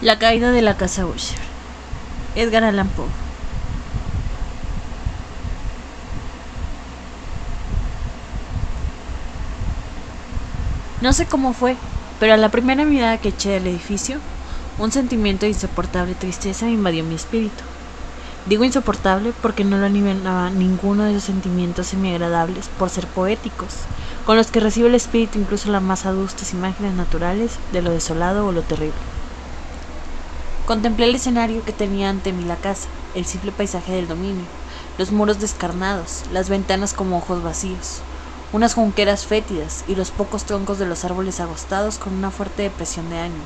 La caída de la casa Usher. Edgar Allan Poe. No sé cómo fue, pero a la primera mirada que eché del edificio, un sentimiento de insoportable tristeza invadió mi espíritu. Digo insoportable porque no lo animaba ninguno de esos sentimientos semiagradables por ser poéticos, con los que recibe el espíritu incluso las más adustas imágenes naturales de lo desolado o lo terrible. Contemplé el escenario que tenía ante mí la casa, el simple paisaje del dominio, los muros descarnados, las ventanas como ojos vacíos, unas junqueras fétidas y los pocos troncos de los árboles agostados con una fuerte depresión de ánimo,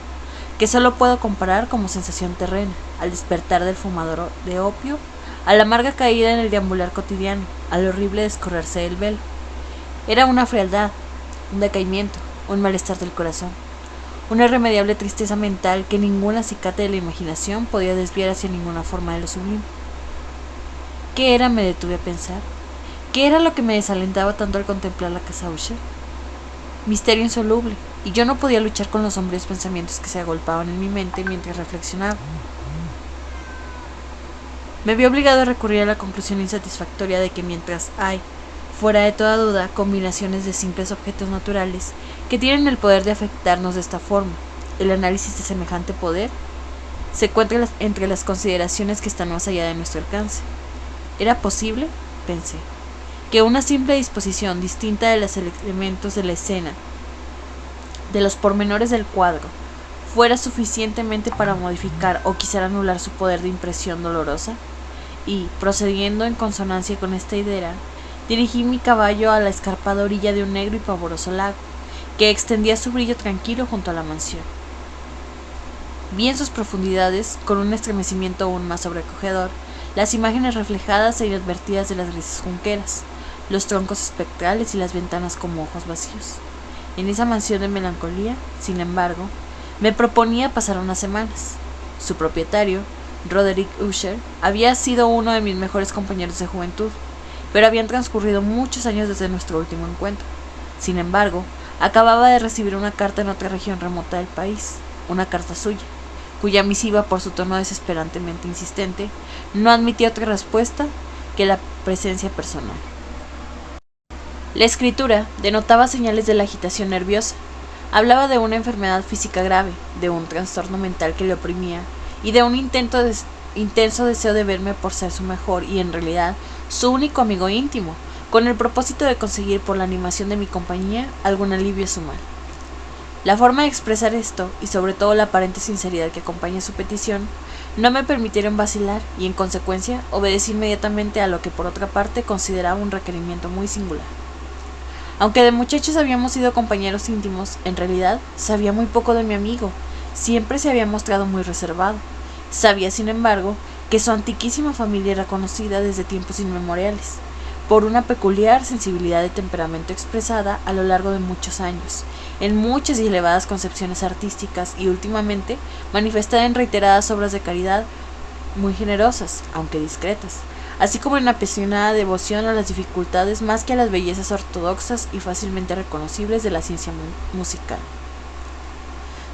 que solo puedo comparar como sensación terrena, al despertar del fumador de opio, a la amarga caída en el deambular cotidiano, al horrible descorrerse del velo. Era una frialdad, un decaimiento, un malestar del corazón, una irremediable tristeza mental que ningún acicate de la imaginación podía desviar hacia ninguna forma de lo sublime. ¿Qué era? Me detuve a pensar. ¿Qué era lo que me desalentaba tanto al contemplar la casa Usher? Misterio insoluble, y yo no podía luchar con los sombríos pensamientos que se agolpaban en mi mente mientras reflexionaba. Me vi obligado a recurrir a la conclusión insatisfactoria de que mientras hay, fuera de toda duda, combinaciones de simples objetos naturales que tienen el poder de afectarnos de esta forma, el análisis de semejante poder se encuentra entre las consideraciones que están más allá de nuestro alcance. ¿Era posible? Pensé, que una simple disposición distinta de los elementos de la escena, de los pormenores del cuadro, fuera suficientemente para modificar o quizá anular su poder de impresión dolorosa? Y, procediendo en consonancia con esta idea, dirigí mi caballo a la escarpada orilla de un negro y pavoroso lago, que extendía su brillo tranquilo junto a la mansión. Vi en sus profundidades, con un estremecimiento aún más sobrecogedor, las imágenes reflejadas e inadvertidas de las grises junqueras, los troncos espectrales y las ventanas como ojos vacíos. En esa mansión de melancolía, sin embargo, me proponía pasar unas semanas. Su propietario, Roderick Usher, había sido uno de mis mejores compañeros de juventud, pero habían transcurrido muchos años desde nuestro último encuentro. Sin embargo, acababa de recibir una carta en otra región remota del país, una carta suya, cuya misiva, por su tono desesperantemente insistente, no admitía otra respuesta que la presencia personal. La escritura denotaba señales de la agitación nerviosa. Hablaba de una enfermedad física grave, de un trastorno mental que le oprimía y de un intenso deseo de verme por ser su mejor y, en realidad, su único amigo íntimo, con el propósito de conseguir por la animación de mi compañía algún alivio a su mal. La forma de expresar esto, y sobre todo la aparente sinceridad que acompaña su petición, no me permitieron vacilar y, en consecuencia, obedecí inmediatamente a lo que por otra parte consideraba un requerimiento muy singular. Aunque de muchachos habíamos sido compañeros íntimos, en realidad sabía muy poco de mi amigo. Siempre se había mostrado muy reservado. Sabía, sin embargo, que su antiquísima familia era conocida desde tiempos inmemoriales, por una peculiar sensibilidad de temperamento expresada a lo largo de muchos años, en muchas y elevadas concepciones artísticas y últimamente manifestada en reiteradas obras de caridad muy generosas, aunque discretas, así como en apasionada devoción a las dificultades más que a las bellezas ortodoxas y fácilmente reconocibles de la ciencia musical.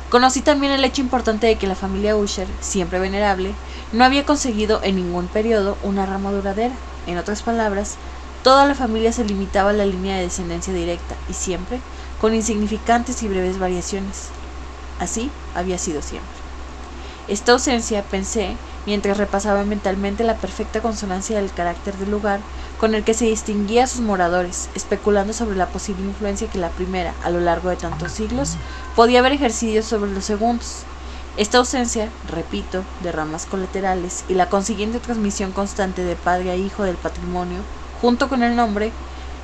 Conocí también el hecho importante de que la familia Usher, siempre venerable, no había conseguido en ningún periodo una rama duradera. En otras palabras, toda la familia se limitaba a la línea de descendencia directa y siempre con insignificantes y breves variaciones. Así había sido siempre. Esta ausencia, pensé, mientras repasaba mentalmente la perfecta consonancia del carácter del lugar con el que se distinguía a sus moradores, especulando sobre la posible influencia que la primera, a lo largo de tantos siglos, podía haber ejercido sobre los segundos. Esta ausencia, repito, de ramas colaterales y la consiguiente transmisión constante de padre a hijo del patrimonio, junto con el nombre,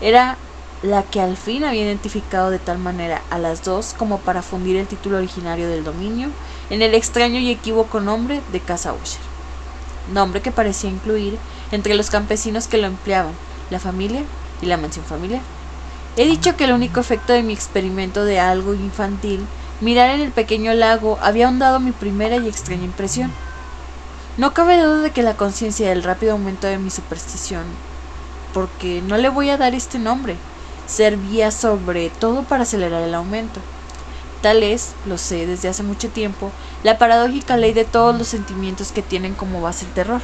era la que al fin había identificado de tal manera a las dos como para fundir el título originario del dominio en el extraño y equívoco nombre de Casa Usher, nombre que parecía incluir entre los campesinos que lo empleaban la familia y la mansión familiar. He dicho que el único efecto de mi experimento de algo infantil, mirar en el pequeño lago, había ahondado mi primera y extraña impresión. No cabe duda de que la conciencia del rápido aumento de mi superstición, porque no le voy a dar este nombre, servía sobre todo para acelerar el aumento. Tal es, lo sé desde hace mucho tiempo, la paradójica ley de todos los sentimientos que tienen como base el terror.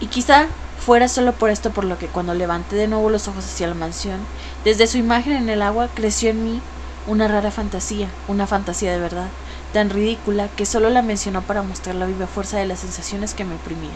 Y quizá fuera solo por esto por lo que cuando levanté de nuevo los ojos hacia la mansión, desde su imagen en el agua creció en mí una rara fantasía, una fantasía de verdad, tan ridícula que solo la mencionó para mostrar la viva fuerza de las sensaciones que me oprimían.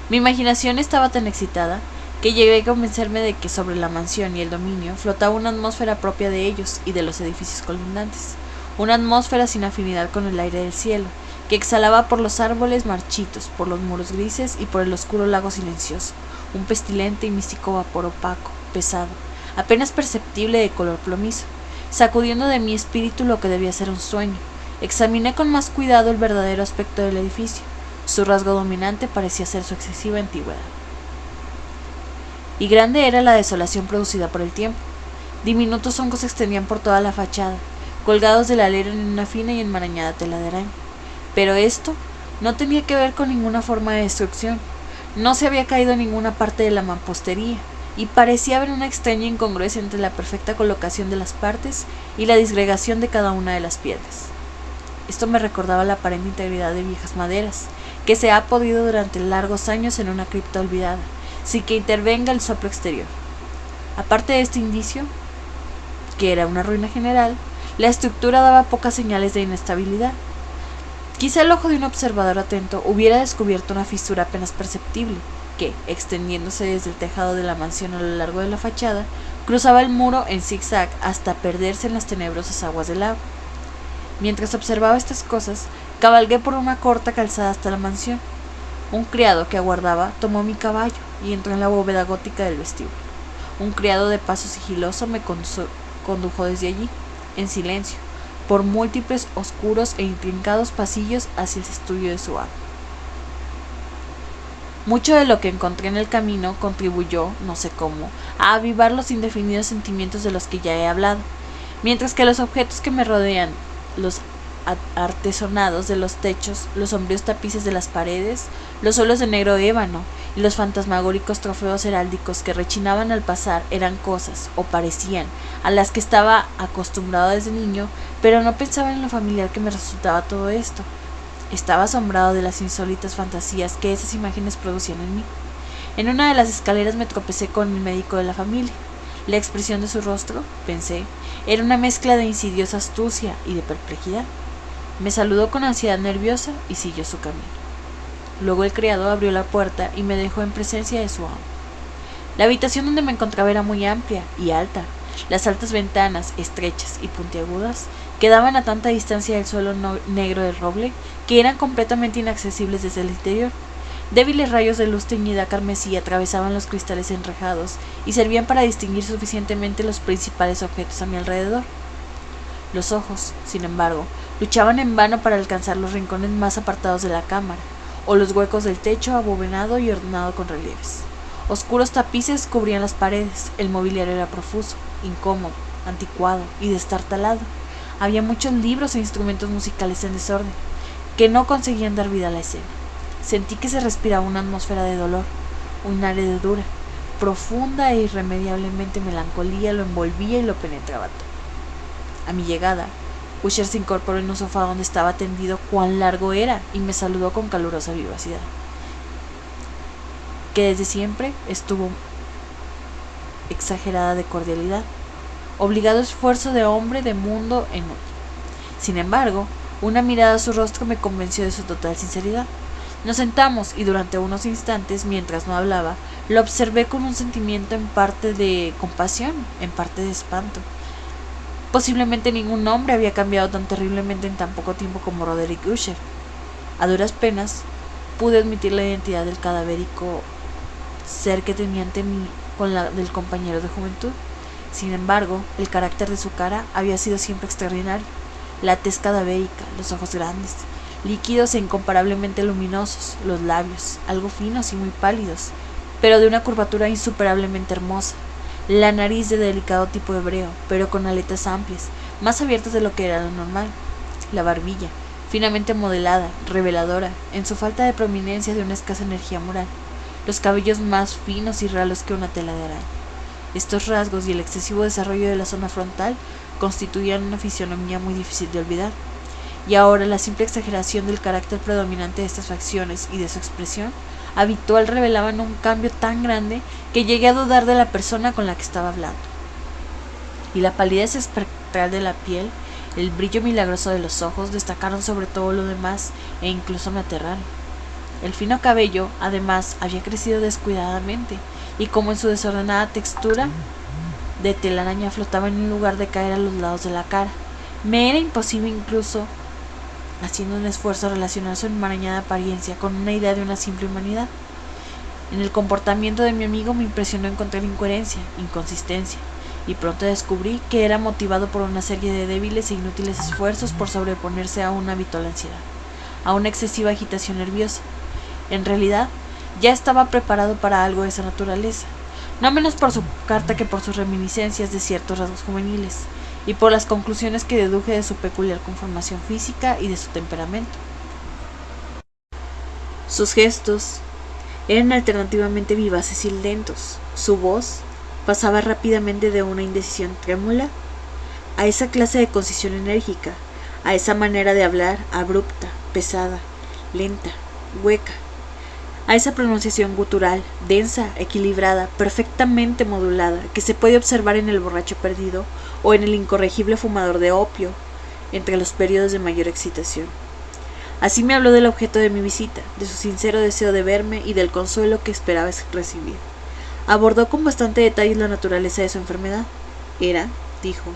Mi imaginación estaba tan excitada que llegué a convencerme de que sobre la mansión y el dominio flotaba una atmósfera propia de ellos y de los edificios colindantes, una atmósfera sin afinidad con el aire del cielo, que exhalaba por los árboles marchitos, por los muros grises y por el oscuro lago silencioso, un pestilente y místico vapor opaco, pesado, apenas perceptible de color plomizo, sacudiendo de mi espíritu lo que debía ser un sueño. Examiné con más cuidado el verdadero aspecto del edificio. Su rasgo dominante parecía ser su excesiva antigüedad. Y grande era la desolación producida por el tiempo. Diminutos hongos se extendían por toda la fachada, colgados del alero en una fina y enmarañada tela de araña. Pero esto no tenía que ver con ninguna forma de destrucción. No se había caído en ninguna parte de la mampostería, y parecía haber una extraña incongruencia entre la perfecta colocación de las partes y la disgregación de cada una de las piedras. Esto me recordaba la aparente integridad de viejas maderas, que se ha podido durante largos años en una cripta olvidada, sin que intervenga el soplo exterior. Aparte de este indicio, que era una ruina general, la estructura daba pocas señales de inestabilidad. Quizá el ojo de un observador atento hubiera descubierto una fisura apenas perceptible, que, extendiéndose desde el tejado de la mansión a lo largo de la fachada, cruzaba el muro en zigzag hasta perderse en las tenebrosas aguas del lago. Mientras observaba estas cosas, cabalgué por una corta calzada hasta la mansión. Un criado que aguardaba tomó mi caballo y entró en la bóveda gótica del vestíbulo. Un criado de paso sigiloso me condujo desde allí, en silencio, por múltiples, oscuros e intrincados pasillos hacia el estudio de su amo. Mucho de lo que encontré en el camino contribuyó, no sé cómo, a avivar los indefinidos sentimientos de los que ya he hablado, mientras que los objetos que me rodean, los artesonados de los techos, los sombríos tapices de las paredes, los suelos de negro ébano y los fantasmagóricos trofeos heráldicos que rechinaban al pasar eran cosas, o parecían, a las que estaba acostumbrado desde niño, pero no pensaba en lo familiar que me resultaba todo esto. Estaba asombrado de las insólitas fantasías que esas imágenes producían en mí. En una de las escaleras me tropecé con el médico de la familia. La expresión de su rostro, pensé, era una mezcla de insidiosa astucia y de perplejidad. Me saludó con ansiedad nerviosa y siguió su camino. Luego el criado abrió la puerta y me dejó en presencia de su amo. La habitación donde me encontraba era muy amplia y alta. Las altas ventanas, estrechas y puntiagudas, quedaban a tanta distancia del suelo negro del roble que eran completamente inaccesibles desde el interior. Débiles rayos de luz teñida carmesí atravesaban los cristales enrejados y servían para distinguir suficientemente los principales objetos a mi alrededor. Los ojos, sin embargo, luchaban en vano para alcanzar los rincones más apartados de la cámara, o los huecos del techo abovenado y ordenado con relieves. Oscuros tapices cubrían las paredes, el mobiliario era profuso, incómodo, anticuado y destartalado. Había muchos libros e instrumentos musicales en desorden, que no conseguían dar vida a la escena. Sentí que se respiraba una atmósfera de dolor, un heredura, profunda e irremediablemente melancolía lo envolvía y lo penetraba todo. A mi llegada, Usher se incorporó en un sofá donde estaba tendido cuán largo era y me saludó con calurosa vivacidad, que desde siempre estuvo exagerada de cordialidad, obligado esfuerzo de hombre de mundo en otro. Sin embargo, una mirada a su rostro me convenció de su total sinceridad. Nos sentamos y durante unos instantes, mientras no hablaba, lo observé con un sentimiento en parte de compasión, en parte de espanto. Posiblemente ningún hombre había cambiado tan terriblemente en tan poco tiempo como Roderick Usher. A duras penas pude admitir la identidad del cadavérico ser que tenía ante mí con la del compañero de juventud. Sin embargo, el carácter de su cara había sido siempre extraordinario. La tez cadavérica, los ojos grandes, líquidos e incomparablemente luminosos, los labios, algo finos y muy pálidos, pero de una curvatura insuperablemente hermosa, la nariz de delicado tipo hebreo, pero con aletas amplias, más abiertas de lo que era lo normal, la barbilla, finamente modelada, reveladora, en su falta de prominencia de una escasa energía moral, los cabellos más finos y ralos que una tela de araña. Estos rasgos y el excesivo desarrollo de la zona frontal constituían una fisionomía muy difícil de olvidar, y ahora la simple exageración del carácter predominante de estas facciones y de su expresión habitual revelaban un cambio tan grande que llegué a dudar de la persona con la que estaba hablando. Y la palidez espectral de la piel, el brillo milagroso de los ojos destacaron sobre todo lo demás e incluso me aterraron. El fino cabello, además, había crecido descuidadamente, y como en su desordenada textura de telaraña flotaba en un lugar de caer a los lados de la cara, me era imposible, incluso haciendo un esfuerzo, relacionar su enmarañada apariencia con una idea de una simple humanidad. En el comportamiento de mi amigo me impresionó encontrar incoherencia, inconsistencia, y pronto descubrí que era motivado por una serie de débiles e inútiles esfuerzos por sobreponerse a una habitual ansiedad, a una excesiva agitación nerviosa. En realidad, ya estaba preparado para algo de esa naturaleza, no menos por su carta que por sus reminiscencias de ciertos rasgos juveniles, y por las conclusiones que deduje de su peculiar conformación física y de su temperamento. Sus gestos eran alternativamente vivaces y lentos. Su voz pasaba rápidamente de una indecisión trémula a esa clase de concisión enérgica, a esa manera de hablar abrupta, pesada, lenta, hueca, a esa pronunciación gutural, densa, equilibrada, perfectamente modulada, que se puede observar en el borracho perdido o en el incorregible fumador de opio, entre los periodos de mayor excitación. Así me habló del objeto de mi visita, de su sincero deseo de verme y del consuelo que esperaba recibir. Abordó con bastante detalle la naturaleza de su enfermedad. Era, dijo,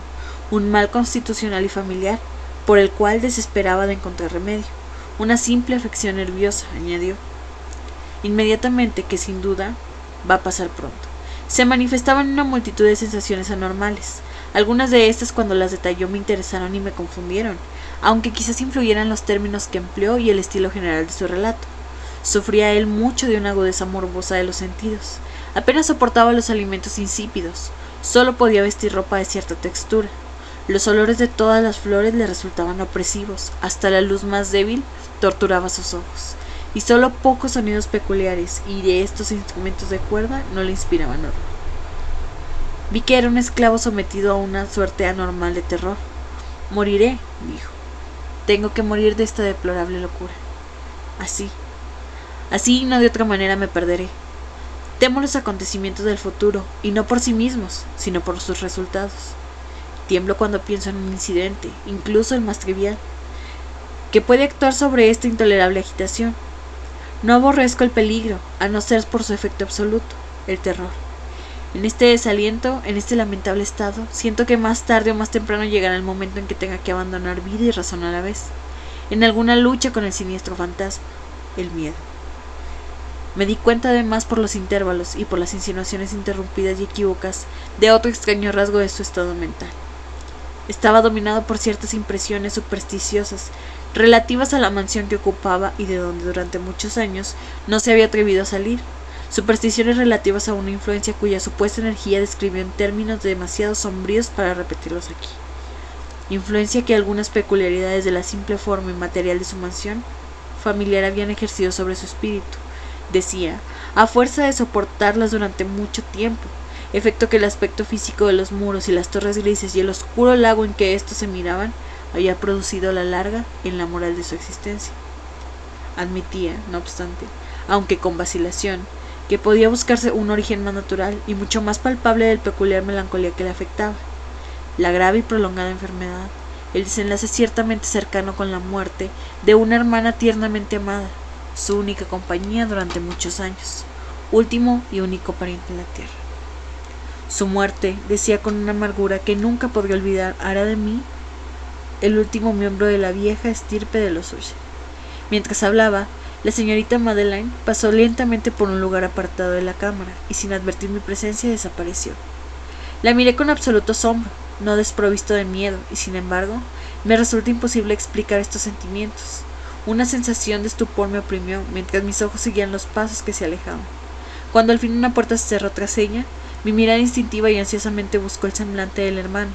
un mal constitucional y familiar, por el cual desesperaba de encontrar remedio. Una simple afección nerviosa, añadió. Inmediatamente, que sin duda va a pasar pronto. Se manifestaban una multitud de sensaciones anormales. Algunas de estas, cuando las detalló, me interesaron y me confundieron, aunque quizás influyeran los términos que empleó y el estilo general de su relato. Sufría él mucho de una agudeza morbosa de los sentidos. Apenas soportaba los alimentos insípidos. Solo podía vestir ropa de cierta textura. Los olores de todas las flores le resultaban opresivos. Hasta la luz más débil torturaba sus ojos. Y solo pocos sonidos peculiares y de estos instrumentos de cuerda no le inspiraban horror. Vi que era un esclavo sometido a una suerte anormal de terror. Moriré, dijo. Tengo que morir de esta deplorable locura. Así y no de otra manera me perderé. Temo los acontecimientos del futuro, y no por sí mismos, sino por sus resultados. Tiemblo cuando pienso en un incidente, incluso el más trivial, que puede actuar sobre esta intolerable agitación. No aborrezco el peligro, a no ser por su efecto absoluto, el terror. En este desaliento, en este lamentable estado, siento que más tarde o más temprano llegará el momento en que tenga que abandonar vida y razón a la vez, en alguna lucha con el siniestro fantasma, el miedo. Me di cuenta además por los intervalos y por las insinuaciones interrumpidas y equívocas de otro extraño rasgo de su estado mental. Estaba dominado por ciertas impresiones supersticiosas relativas a la mansión que ocupaba y de donde durante muchos años no se había atrevido a salir, supersticiones relativas a una influencia cuya supuesta energía describió en términos demasiado sombríos para repetirlos aquí. Influencia que algunas peculiaridades de la simple forma y material de su mansión familiar habían ejercido sobre su espíritu, decía, a fuerza de soportarlas durante mucho tiempo, efecto que el aspecto físico de los muros y las torres grises y el oscuro lago en que éstos se miraban había producido a la larga en la moral de su existencia. Admitía, no obstante, aunque con vacilación, que podía buscarse un origen más natural y mucho más palpable del peculiar melancolía que le afectaba, la grave y prolongada enfermedad, el desenlace ciertamente cercano con la muerte de una hermana tiernamente amada, su única compañía durante muchos años, último y único pariente en la tierra. Su muerte, decía con una amargura que nunca podría olvidar, hará de mí el último miembro de la vieja estirpe de los Usher. Mientras hablaba, la señorita Madeleine pasó lentamente por un lugar apartado de la cámara y sin advertir mi presencia desapareció. La miré con absoluto asombro, no desprovisto de miedo, y sin embargo me resulta imposible explicar estos sentimientos. Una sensación de estupor me oprimió mientras mis ojos seguían los pasos que se alejaban. Cuando al fin una puerta se cerró tras ella, mi mirada instintiva y ansiosamente buscó el semblante del hermano,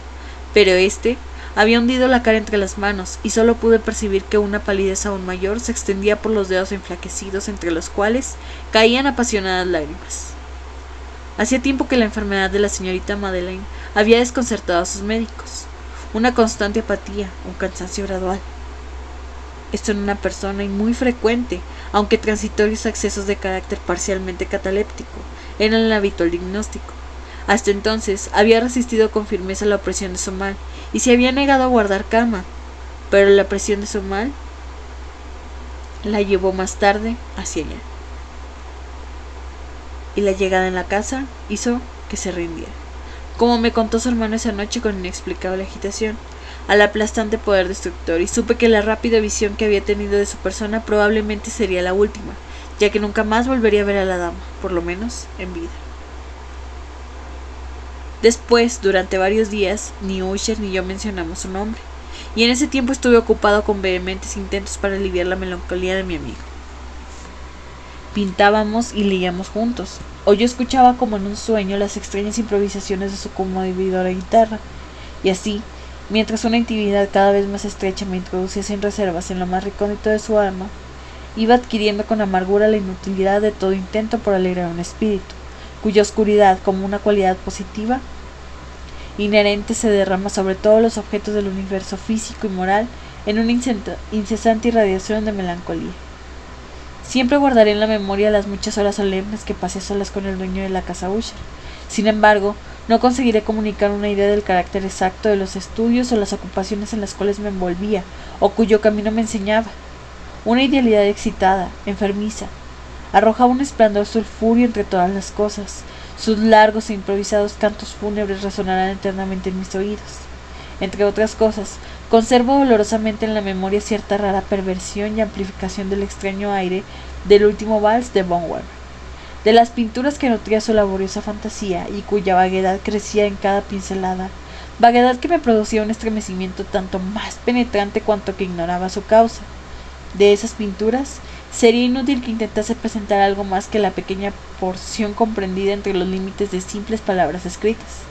pero éste había hundido la cara entre las manos y solo pude percibir que una palidez aún mayor se extendía por los dedos enflaquecidos entre los cuales caían apasionadas lágrimas. Hacía tiempo que la enfermedad de la señorita Madeleine había desconcertado a sus médicos. Una constante apatía, un cansancio gradual. Esto en una persona y muy frecuente, aunque transitorios accesos de carácter parcialmente cataléptico eran el habitual diagnóstico. Hasta entonces había resistido con firmeza la opresión de su mal y se había negado a guardar cama, pero la presión de su mal la llevó más tarde hacia allá. Y la llegada en la casa hizo que se rindiera. Como me contó su hermano esa noche con inexplicable agitación, al aplastante poder destructor, y supe que la rápida visión que había tenido de su persona probablemente sería la última, ya que nunca más volvería a ver a la dama, por lo menos en vida. Después, durante varios días, ni Usher ni yo mencionamos su nombre, y en ese tiempo estuve ocupado con vehementes intentos para aliviar la melancolía de mi amigo. Pintábamos y leíamos juntos, o yo escuchaba como en un sueño las extrañas improvisaciones de su conmovedora guitarra, y así, mientras una intimidad cada vez más estrecha me introducía sin reservas en lo más recóndito de su alma, iba adquiriendo con amargura la inutilidad de todo intento por alegrar un espíritu, cuya oscuridad, como una cualidad positiva, inherente, se derrama sobre todos los objetos del universo físico y moral en una incesante irradiación de melancolía. Siempre guardaré en la memoria las muchas horas solemnes que pasé solas con el dueño de la casa Usher. Sin embargo, no conseguiré comunicar una idea del carácter exacto de los estudios o las ocupaciones en las cuales me envolvía, o cuyo camino me enseñaba. Una idealidad excitada, enfermiza, arrojaba un esplendor sulfúreo entre todas las cosas. Sus largos e improvisados cantos fúnebres resonarán eternamente en mis oídos. Entre otras cosas, conservo dolorosamente en la memoria cierta rara perversión y amplificación del extraño aire del último vals de Von Weber, de las pinturas que nutría su laboriosa fantasía y cuya vaguedad crecía en cada pincelada, vaguedad que me producía un estremecimiento tanto más penetrante cuanto que ignoraba su causa. De esas pinturas, sería inútil que intentase presentar algo más que la pequeña porción comprendida entre los límites de simples palabras escritas.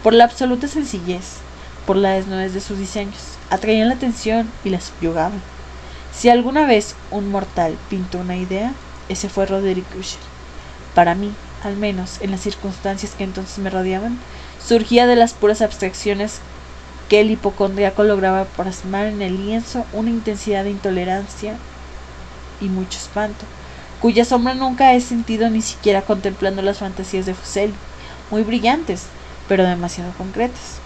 Por la absoluta sencillez, por la desnudez de sus diseños, atraían la atención y la subyugaban. Si alguna vez un mortal pintó una idea, ese fue Roderick Usher. Para mí, al menos en las circunstancias que entonces me rodeaban, surgía de las puras abstracciones que el hipocondriaco lograba plasmar en el lienzo una intensidad de intolerancia y mucho espanto, cuya sombra nunca he sentido ni siquiera contemplando las fantasías de Fuseli, muy brillantes, pero demasiado concretas.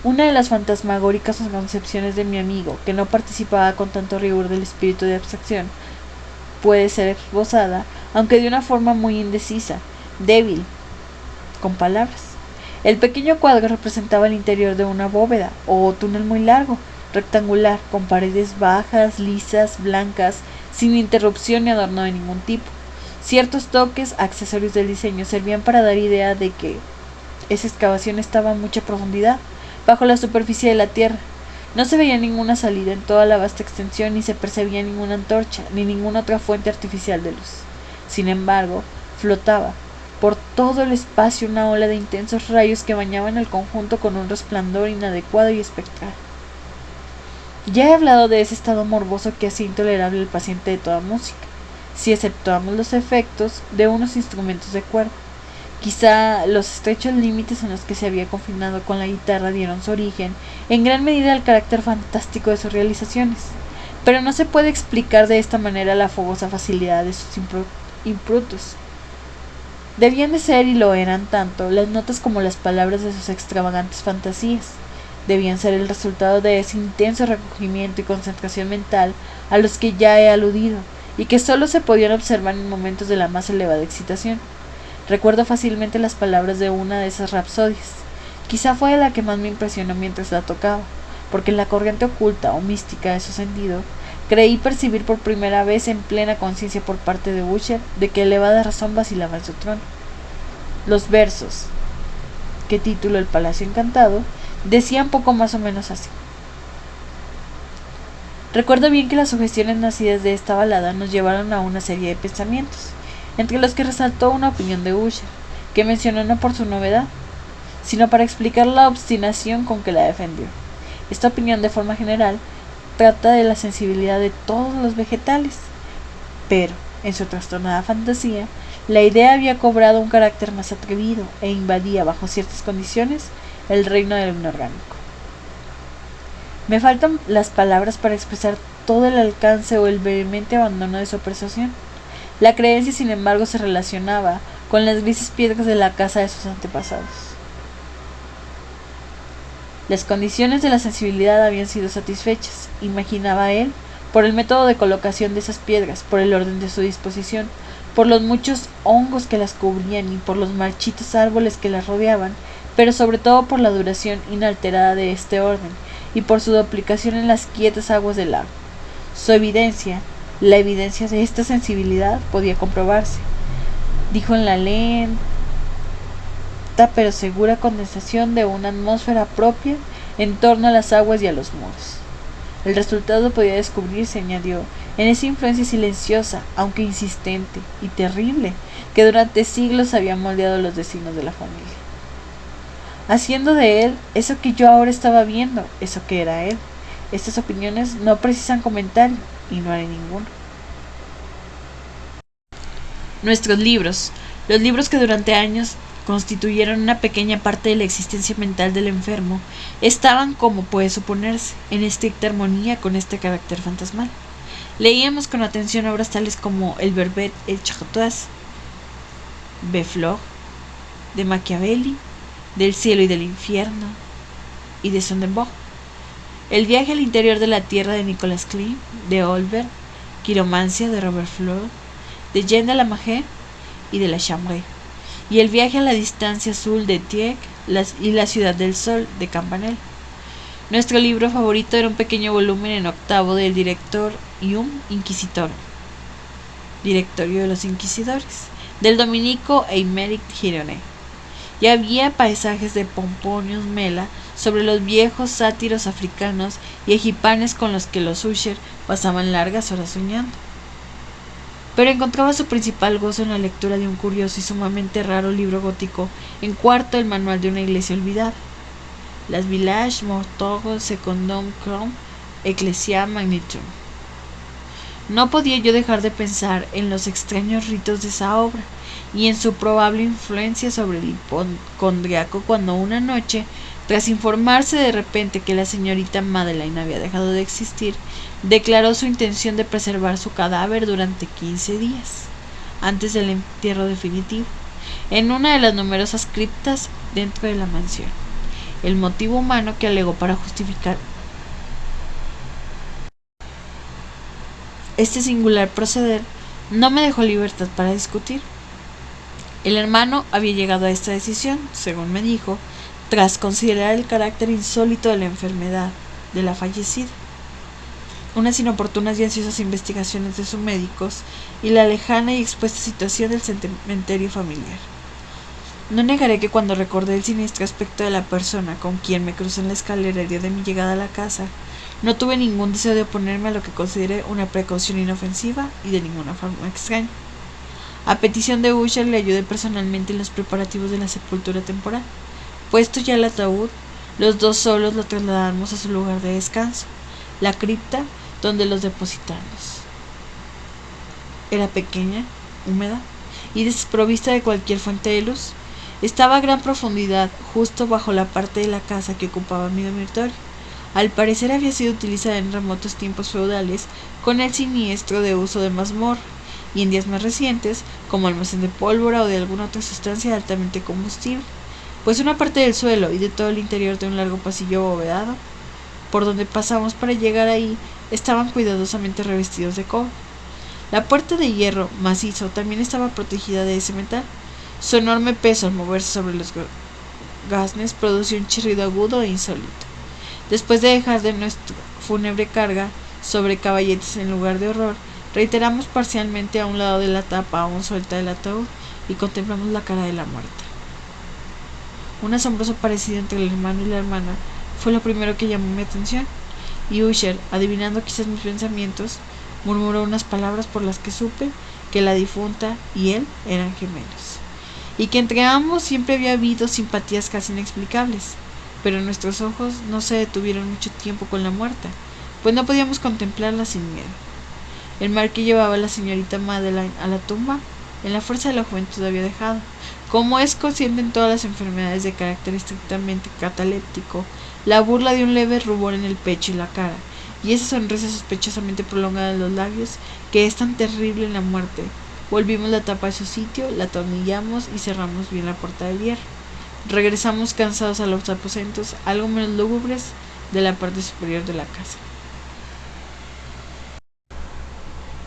Una de las fantasmagóricas concepciones de mi amigo, que no participaba con tanto rigor del espíritu de abstracción, puede ser esbozada, aunque de una forma muy indecisa, débil, con palabras. El pequeño cuadro representaba el interior de una bóveda o túnel muy largo, rectangular, con paredes bajas, lisas, blancas, sin interrupción ni adorno de ningún tipo. Ciertos toques, accesorios del diseño, servían para dar idea de que esa excavación estaba a mucha profundidad, bajo la superficie de la tierra. No se veía ninguna salida en toda la vasta extensión, ni se percibía ninguna antorcha, ni ninguna otra fuente artificial de luz. Sin embargo, flotaba por todo el espacio una ola de intensos rayos que bañaban el conjunto con un resplandor inadecuado y espectral. Ya he hablado de ese estado morboso que hacía intolerable al paciente de toda música, si exceptuamos los efectos de unos instrumentos de cuerda. Quizá los estrechos límites en los que se había confinado con la guitarra dieron su origen, en gran medida, al carácter fantástico de sus realizaciones, pero no se puede explicar de esta manera la fogosa facilidad de sus imprutos. Debían de ser, y lo eran tanto, las notas como las palabras de sus extravagantes fantasías. Debían ser el resultado de ese intenso recogimiento y concentración mental a los que ya he aludido, y que sólo se podían observar en momentos de la más elevada excitación. Recuerdo fácilmente las palabras de una de esas rapsodias. Quizá fue la que más me impresionó mientras la tocaba, porque en la corriente oculta o mística de su sentido, creí percibir por primera vez en plena conciencia por parte de Usher de que elevada razón vacilaba en su trono. Los versos, que titulo El Palacio Encantado, decían poco más o menos así. Recuerdo bien que las sugestiones nacidas de esta balada nos llevaron a una serie de pensamientos, entre los que resaltó una opinión de Usher, que mencionó no por su novedad, sino para explicar la obstinación con que la defendió. Esta opinión, de forma general, trata de la sensibilidad de todos los vegetales, pero, en su trastornada fantasía, La idea había cobrado un carácter más atrevido e invadía, bajo ciertas condiciones, el reino del inorgánico. Me faltan las palabras para expresar todo el alcance o el vehemente abandono de su apreciación. La creencia, sin embargo, se relacionaba con las grises piedras de la casa de sus antepasados. Las condiciones de la sensibilidad habían sido satisfechas, imaginaba él, por el método de colocación de esas piedras, por el orden de su disposición, por los muchos hongos que las cubrían y por los marchitos árboles que las rodeaban, pero sobre todo por la duración inalterada de este orden y por su duplicación en las quietas aguas del lago. Su evidencia, la evidencia de esta sensibilidad, podía comprobarse, dijo, en la lenta pero segura condensación de una atmósfera propia en torno a las aguas y a los muros. El resultado podía descubrirse, añadió, en esa influencia silenciosa, aunque insistente y terrible, que durante siglos había moldeado los destinos de la familia, haciendo de él eso que yo ahora estaba viendo, eso que era él. Estas opiniones no precisan comentario, y no haré ninguno. Nuestros libros, los libros que durante años constituyeron una pequeña parte de la existencia mental del enfermo, estaban, como puede suponerse, en estricta armonía con este carácter fantasmal. Leíamos con atención obras tales como El Verbet et Chartoise, Beflor, de Machiavelli, Del cielo y del infierno, y de Sonderbourg, El viaje al interior de la tierra, de Nicolas Klein, de Olbert, Quiromancia, de Robert Fludd, de Jean de la Magie y de La Chambre, y El viaje a la distancia azul, de Tieck, y La ciudad del sol, de Campanella. Nuestro libro favorito era un pequeño volumen en octavo del Director Ium Inquisitor, Directorio de los Inquisidores, del dominico Aymeric Gironet. Y había paisajes de Pomponius Mela sobre los viejos sátiros africanos y egipanes con los que los Usher pasaban largas horas soñando. Pero encontraba su principal gozo en la lectura de un curioso y sumamente raro libro gótico, en cuarto, el manual de una iglesia olvidada, Las Villages Mortogos Secundum Crom Ecclesia Magnitum. No podía yo dejar de pensar en los extraños ritos de esa obra y en su probable influencia sobre el hipocondriaco cuando una noche, tras informarse de repente que la señorita Madeleine había dejado de existir, declaró su intención de preservar su cadáver durante 15 días, antes del entierro definitivo, en una de las numerosas criptas dentro de la mansión. El motivo humano que alegó para justificar este singular proceder no me dejó libertad para discutir. El hermano había llegado a esta decisión, según me dijo, tras considerar el carácter insólito de la enfermedad de la fallecida, unas inoportunas y ansiosas investigaciones de sus médicos y la lejana y expuesta situación del cementerio familiar. No negaré que cuando recordé el siniestro aspecto de la persona con quien me crucé en la escalera el día de mi llegada a la casa, no tuve ningún deseo de oponerme a lo que consideré una precaución inofensiva y de ninguna forma extraña. A petición de Usher le ayudé personalmente en los preparativos de la sepultura temporal. Puesto ya el ataúd, los dos solos lo trasladamos a su lugar de descanso, la cripta donde los depositamos. Era pequeña, húmeda y desprovista de cualquier fuente de luz. Estaba a gran profundidad, justo bajo la parte de la casa que ocupaba mi dormitorio. Al parecer había sido utilizada en remotos tiempos feudales con el siniestro de uso de mazmorra, y en días más recientes como almacén de pólvora o de alguna otra sustancia altamente combustible, pues una parte del suelo y de todo el interior de un largo pasillo abovedado, por donde pasamos para llegar ahí, estaban cuidadosamente revestidos de cobre. La puerta de hierro macizo también estaba protegida de ese metal. Su enorme peso al moverse sobre los gaznes producía un chirrido agudo e insólito. Después de dejar de nuestra fúnebre carga sobre caballetes en lugar de horror, reiteramos parcialmente a un lado de la tapa aún suelta del ataúd y contemplamos la cara de la muerta. Un asombroso parecido entre el hermano y la hermana fue lo primero que llamó mi atención, y Usher, adivinando quizás mis pensamientos, murmuró unas palabras por las que supe que la difunta y él eran gemelos, y que entre ambos siempre había habido simpatías casi inexplicables, pero nuestros ojos no se detuvieron mucho tiempo con la muerta, pues no podíamos contemplarla sin miedo. El mal que llevaba la señorita Madeleine a la tumba en la fuerza de la juventud había dejado. Como es consciente en todas las enfermedades de carácter estrictamente cataléptico, la burla de un leve rubor en el pecho y la cara, y esa sonrisa sospechosamente prolongada en los labios, que es tan terrible en la muerte. Volvimos la tapa a su sitio, la atornillamos y cerramos bien la puerta de hierro. Regresamos cansados a los aposentos, algo menos lúgubres, de la parte superior de la casa.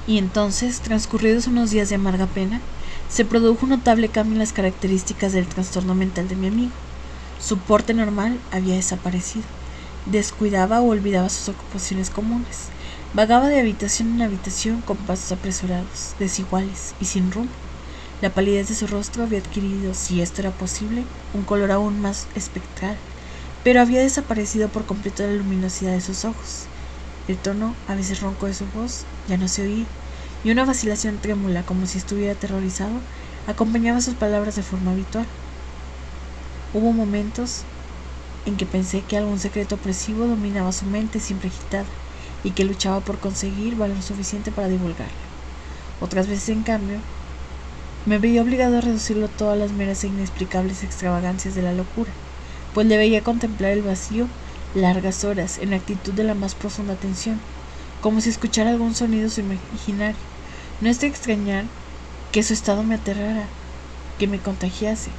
Y entonces, transcurridos unos días de amarga pena, se produjo un notable cambio en las características del trastorno mental de mi amigo. Su porte normal había desaparecido. Descuidaba o olvidaba sus ocupaciones comunes. Vagaba de habitación en habitación con pasos apresurados, desiguales y sin rumbo. La palidez de su rostro había adquirido, si esto era posible, un color aún más espectral, pero había desaparecido por completo la luminosidad de sus ojos. El tono, a veces ronco de su voz, ya no se oía, y una vacilación trémula, como si estuviera aterrorizado, acompañaba sus palabras de forma habitual. Hubo momentos en que pensé que algún secreto opresivo dominaba su mente siempre agitada, y que luchaba por conseguir valor suficiente para divulgarlo. Otras veces, en cambio, me veía obligado a reducirlo todo a las meras e inexplicables extravagancias de la locura, pues le veía contemplar el vacío largas horas en actitud de la más profunda atención, como si escuchara algún sonido su imaginario. No es de extrañar que su estado me aterrara, que me contagiase.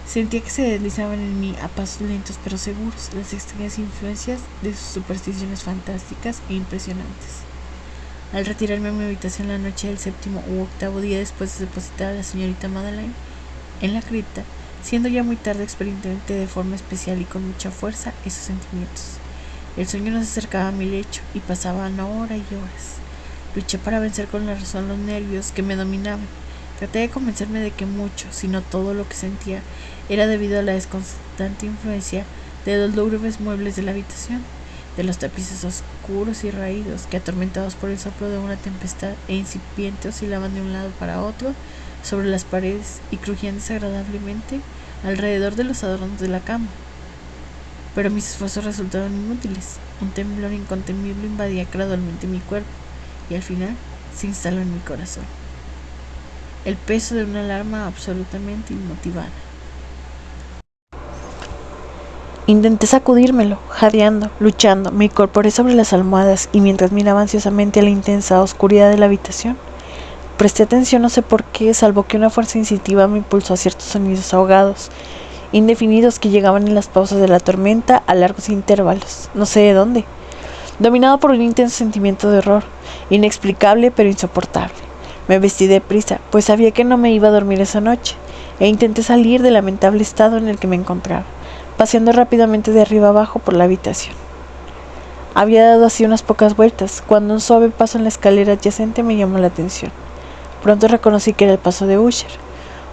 Sentía que se deslizaban en mí a pasos lentos pero seguros las extrañas influencias de sus supersticiones fantásticas e impresionantes. Al retirarme a mi habitación la noche del 7º u 8º día después de depositar a la señorita Madeleine en la cripta, siendo ya muy tarde, experimenté de forma especial y con mucha fuerza esos sentimientos. El sueño nos acercaba a mi lecho y pasaban horas y horas. Luché para vencer con la razón los nervios que me dominaban. Traté de convencerme de que mucho, si no todo lo que sentía, era debido a la desconcertante influencia de los lúgubres muebles de la habitación, de los tapices oscuros y raídos que, atormentados por el soplo de una tempestad e incipiente, oscilaban de un lado para otro sobre las paredes y crujían desagradablemente alrededor de los adornos de la cama. Pero mis esfuerzos resultaron inútiles. Un temblor incontenible invadía gradualmente mi cuerpo y al final se instaló en mi corazón. El peso de una alarma absolutamente inmotivada. Intenté sacudírmelo, jadeando, luchando. Me incorporé sobre las almohadas y mientras miraba ansiosamente a la intensa oscuridad de la habitación, presté atención, no sé por qué, salvo que una fuerza instintiva me impulsó a ciertos sonidos ahogados, indefinidos, que llegaban en las pausas de la tormenta a largos intervalos, no sé de dónde, dominado por un intenso sentimiento de horror, inexplicable pero insoportable. Me vestí deprisa, pues sabía que no me iba a dormir esa noche, e intenté salir del lamentable estado en el que me encontraba, paseando rápidamente de arriba abajo por la habitación. Había dado así unas pocas vueltas, cuando un suave paso en la escalera adyacente me llamó la atención. Pronto reconocí que era el paso de Usher.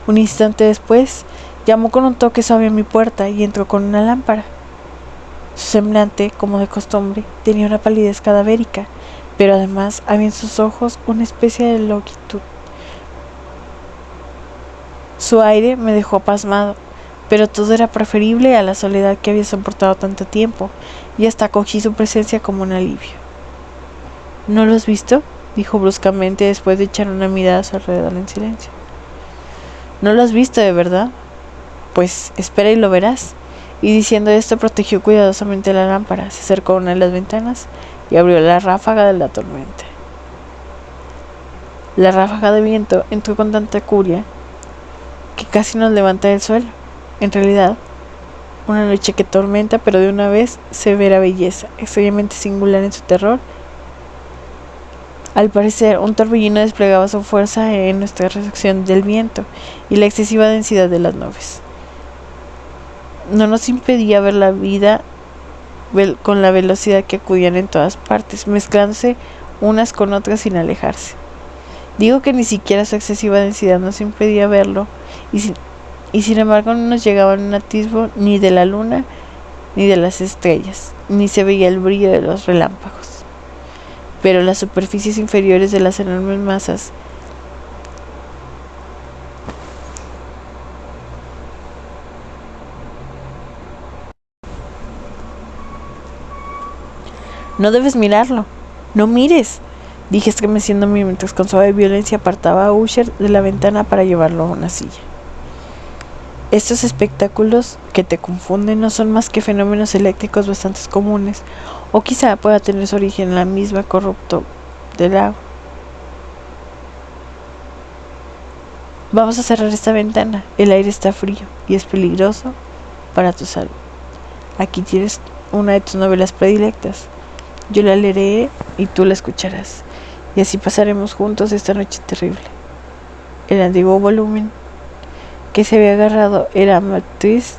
Un instante después, llamó con un toque suave a mi puerta y entró con una lámpara. Su semblante, como de costumbre, tenía una palidez cadavérica, pero además había en sus ojos una especie de longitud. Su aire me dejó pasmado, pero todo era preferible a la soledad que había soportado tanto tiempo, y hasta acogí su presencia como un alivio. ¿No lo has visto?, dijo bruscamente después de echar una mirada a su alrededor en silencio. ¿No lo has visto de verdad? Pues espera y lo verás. Y diciendo esto, protegió cuidadosamente la lámpara, se acercó a una de las ventanas y abrió la ráfaga de la tormenta. La ráfaga de viento entró con tanta furia que casi nos levanta del suelo. En realidad, una noche que tormenta, pero de una vez severa belleza, extrañamente singular en su terror. Al parecer, un torbellino desplegaba su fuerza en nuestra reacción del viento y la excesiva densidad de las nubes. No nos impedía ver la vida con la velocidad que acudían en todas partes, mezclándose unas con otras sin alejarse. Digo que ni siquiera su excesiva densidad nos impedía verlo, y sin embargo no nos llegaba un atisbo ni de la luna ni de las estrellas, ni se veía el brillo de los relámpagos. Pero las superficies inferiores de las enormes masas «No debes mirarlo, no mires», dije estremeciéndome mientras con suave violencia apartaba a Usher de la ventana para llevarlo a una silla. Estos espectáculos que te confunden no son más que fenómenos eléctricos bastante comunes, o quizá pueda tener su origen en la misma corrupto del agua. Vamos a cerrar esta ventana, el aire está frío y es peligroso para tu salud. Aquí tienes una de tus novelas predilectas. Yo la leeré y tú la escucharás, y así pasaremos juntos esta noche terrible. El antiguo volumen que se había agarrado era Matriz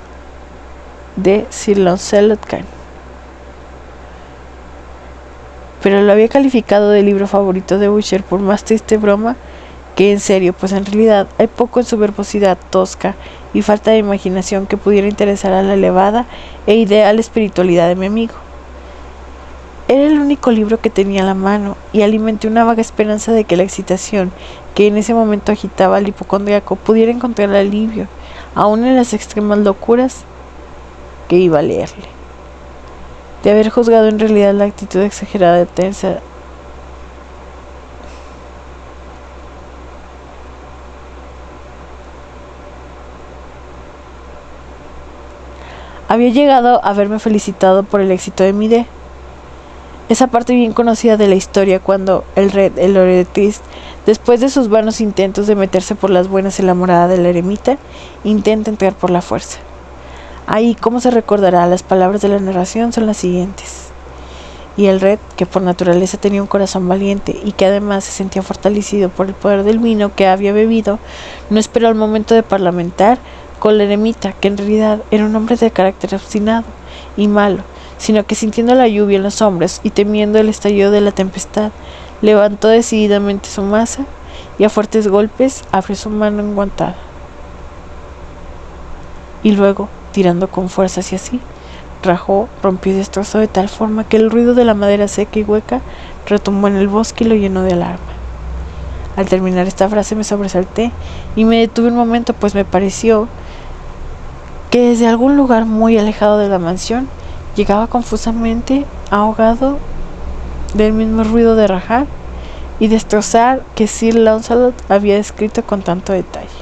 de Sir Lancelot Kane, pero lo había calificado de libro favorito de Usher por más triste broma que en serio, pues en realidad hay poco en su verbosidad tosca y falta de imaginación que pudiera interesar a la elevada e ideal espiritualidad de mi amigo. Era el único libro que tenía a la mano y alimenté una vaga esperanza de que la excitación que en ese momento agitaba al hipocondriaco pudiera encontrar alivio, aun en las extremas locuras que iba a leerle. De haber juzgado en realidad la actitud exagerada de tensa había llegado a verme felicitado por el éxito de mi idea. Esa parte bien conocida de la historia cuando el Oretrist, después de sus vanos intentos de meterse por las buenas en la morada de la eremita, intenta entrar por la fuerza. Ahí, como se recordará, las palabras de la narración son las siguientes. Y el Red, que por naturaleza tenía un corazón valiente y que además se sentía fortalecido por el poder del vino que había bebido, no esperó el momento de parlamentar con la eremita, que en realidad era un hombre de carácter obstinado y malo, sino que sintiendo la lluvia en los hombros y temiendo el estallido de la tempestad, levantó decididamente su maza y a fuertes golpes abrió su mano enguantada. Y luego, tirando con fuerza hacia sí, rajó, rompió y destrozó de tal forma que el ruido de la madera seca y hueca retumbó en el bosque y lo llenó de alarma. Al terminar esta frase me sobresalté y me detuve un momento, pues me pareció que desde algún lugar muy alejado de la mansión llegaba confusamente ahogado del mismo ruido de rajar y destrozar que Sir Lancelot había descrito con tanto detalle.